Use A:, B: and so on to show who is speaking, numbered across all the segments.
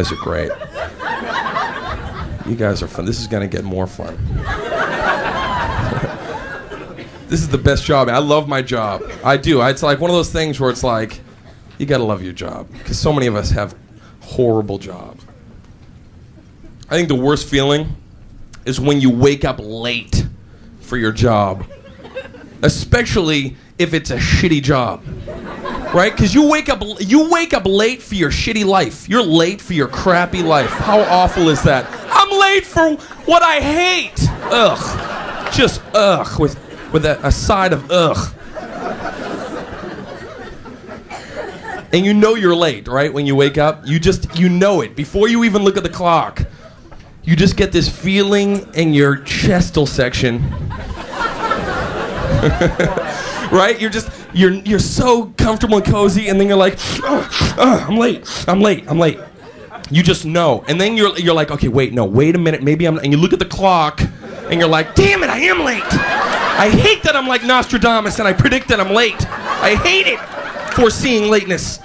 A: guys are great. You guys are fun. This is going to get more fun. This is the best job. I love my job. I do. It's like one of those things where it's like, you got to love your job. Because so many of us have horrible jobs. I think the worst feeling is when you wake up late for your job. Especially if it's a shitty job. Right? Because you wake up late for your shitty life. You're late for your crappy life. How awful is that? I'm late for what I hate. Ugh. Just ugh. With a side of ugh. And you know you're late, right? When you wake up, you know it. Before you even look at the clock, you just get this feeling in your chestal section. Right? You're so comfortable and cozy, and then you're like, I'm late. You just know. And then you're like, okay, wait a minute, maybe and you look at the clock, and you're like, damn it, I am late. I hate that I'm like Nostradamus, and I predict that I'm late. I hate it, foreseeing lateness.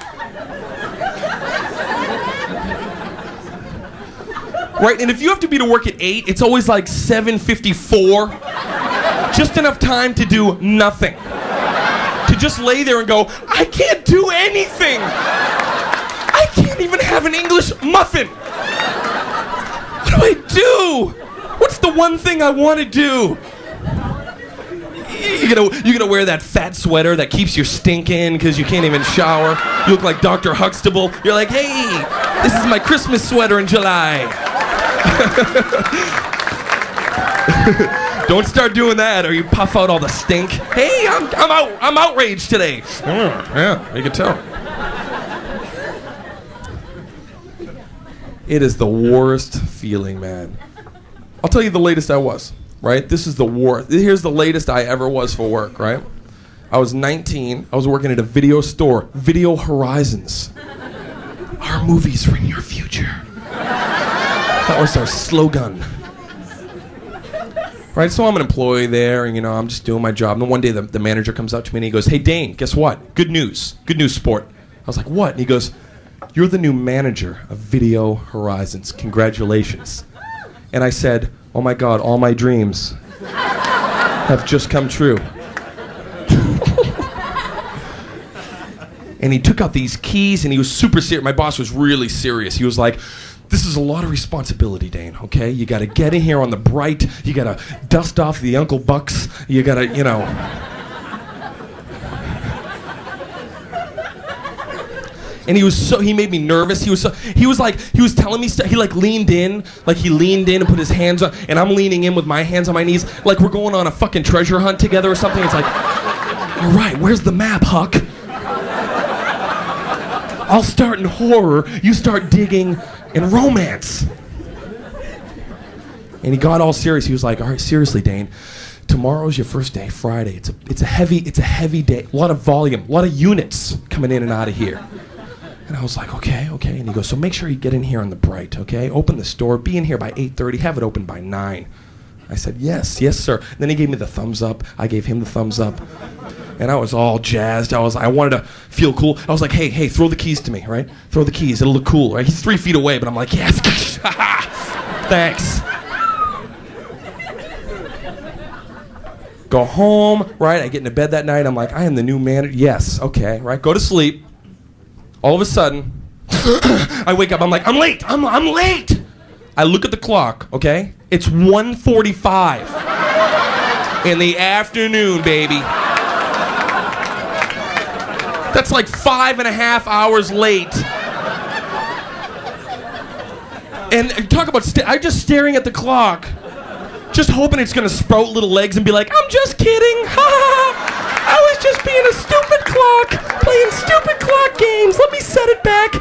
A: Right, and if you have to be to work at 8, it's always like 7:54. Just enough time to do nothing. To just lay there and go, I can't do anything. I can't even have an English muffin. What do I do? What's the one thing I want to do? You're gonna wear that fat sweater that keeps your stink in because you can't even shower. You look like Dr. Huxtable. You're like, hey, this is my Christmas sweater in July. Don't start doing that or you puff out all the stink. Hey, I'm outraged today. Yeah, you can tell. It is the worst feeling, man. I'll tell you the latest I was, right? This is the worst. Here's the latest I ever was for work, right? I was 19. I was working at a video store, Video Horizons. Our movies are in your future. That was our slogan. Right, so I'm an employee there, and I'm just doing my job. And then one day the manager comes up to me and he goes, hey, Dane, guess what? Good news, sport. I was like, what? And he goes, you're the new manager of Video Horizons. Congratulations. And I said, oh my God, all my dreams have just come true. And he took out these keys and he was super serious. My boss was really serious. He was like, this is a lot of responsibility, Dane, okay? You gotta get in here on the bright, you gotta dust off the Uncle Bucks, you gotta, And he made me nervous. He was telling me stuff. He leaned in and put his hands on, and I'm leaning in with my hands on my knees, like we're going on a fucking treasure hunt together or something. It's like, all right, where's the map, Huck? I'll start in horror, you start digging in romance. And he got all serious. He was like, all right, seriously, Dane, tomorrow's your first day, Friday. It's a heavy day, a lot of volume, a lot of units coming in and out of here. And I was like, okay. And he goes, so make sure you get in here on the bright, okay? Open the store, be in here by 8:30, have it open by 9. I said, yes, sir. And then he gave me the thumbs up. I gave him the thumbs up. And I was all jazzed. I wanted to feel cool. I was like, hey, throw the keys to me, right? Throw the keys, it'll look cool, right? He's 3 feet away, but I'm like, yes, thanks. Go home, right? I get into bed that night. I'm like, I am the new manager. Yes, okay, right? Go to sleep. All of a sudden, I wake up. I'm like, I'm late. I'm late. I look at the clock, okay? It's 1:45 in the afternoon, baby. That's like 5.5 hours late. And talk about, I'm just staring at the clock, just hoping it's gonna sprout little legs and be like, I'm just kidding. I was just being a stupid clock, playing stupid clock games. Let me set it back.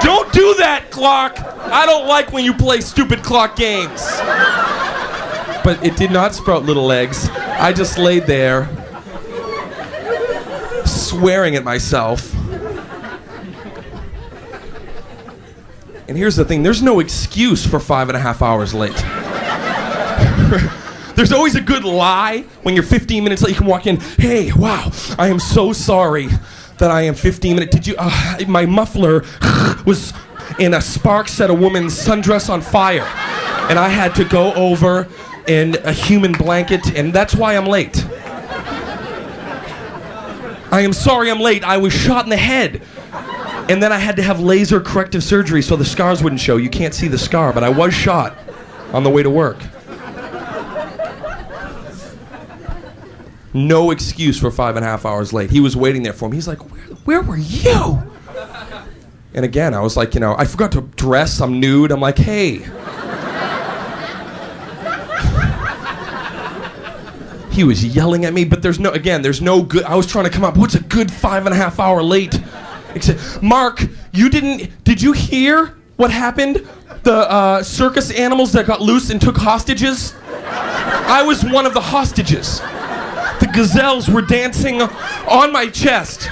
A: Don't do that, clock. I don't like when you play stupid clock games. But it did not sprout little legs. I just laid there, swearing at myself. And here's the thing, there's no excuse for 5.5 hours late. There's always a good lie when you're 15 minutes late. You can walk in, hey, wow, I am so sorry. that I am 15 minutes. Did you? My muffler was in a spark set a woman's sundress on fire, and I had to go over in a human blanket, and that's why I'm late. I am sorry I'm late. I was shot in the head. And then I had to have laser corrective surgery so the scars wouldn't show. You can't see the scar, but I was shot on the way to work. No excuse for 5.5 hours late. He was waiting there for me. He's like, where were you? And again, I was like, I forgot to dress. I'm nude. I'm like, hey. He was yelling at me, but there's no good. I was trying to come up. What's a good 5.5 hour late? Except, Mark, did you hear what happened? The circus animals that got loose and took hostages? I was one of the hostages. The gazelles were dancing on my chest.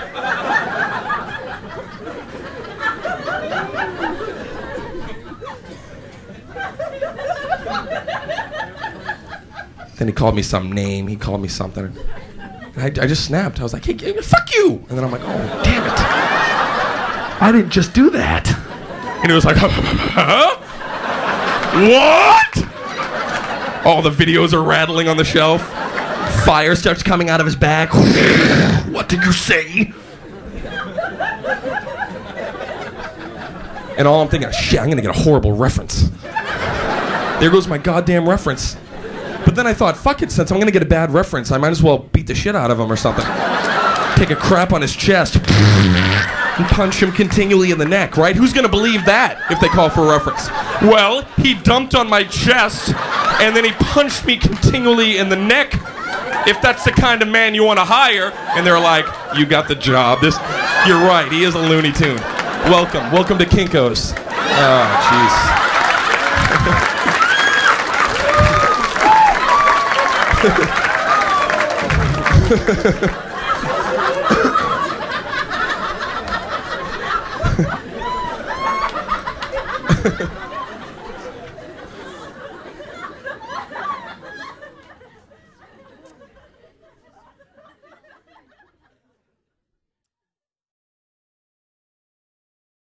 A: Then he called me some name. He called me something. And I just snapped. I was like, hey, fuck you! And then I'm like, oh, damn it. I didn't just do that. And he was like, huh? What? All the videos are rattling on the shelf. Fire starts coming out of his back. What did you say? And all I'm thinking, shit, I'm gonna get a horrible reference. There goes my goddamn reference. But then I thought, fuck it, since I'm gonna get a bad reference, I might as well beat the shit out of him or something. Take a crap on his chest. And punch him continually in the neck, right? Who's gonna believe that if they call for a reference? Well, he dumped on my chest, and then he punched me continually in the neck. If that's the kind of man you want to hire, and they're like, you got the job. You're right, he is a Looney Tune. Welcome to Kinko's. Oh, jeez. Ha ha ha.